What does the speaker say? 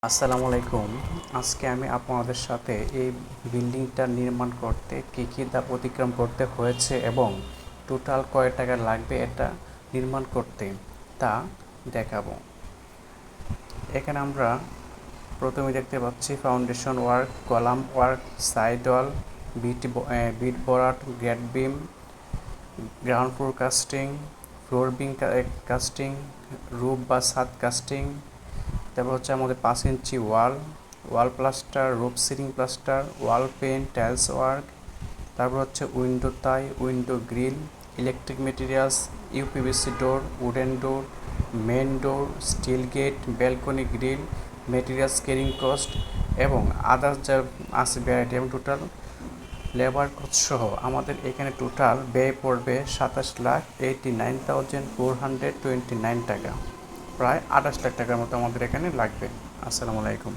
আসসালামু আলাইকুম। আজকে আমি আপনাদের সাথে এই বিল্ডিংটা নির্মাণ করতে কী কী ধাপ অতিক্রম করতে হয়েছে এবং টোটাল কয় টাকা লাগবে এটা নির্মাণ করতে তা দেখাবো। এখানে আমরা প্রথমে দেখতে পাচ্ছি foundation work, column work, side wall, বিট বরাট, grade beam, ground floor casting, floor beam casting, roof বা ছাদ কাস্টিং। তারপর হচ্ছে আমাদের 5 inch wall plaster, roof ceiling plaster, wall paint, tiles work. তারপর হচ্ছে window tie, window grill, electric materials, uPVC door, wooden door, main door, steel gate, balcony grill, materials carrying cost এবং others যা আছে variety এবং total labour cost সহ আমাদের এখানে total ব্যয় পড়বে 27,89,429 টাকা। প্রায় 28 লাখ টাকার মতো আমাদের এখানে লাগবে। আসসালামু আলাইকুম।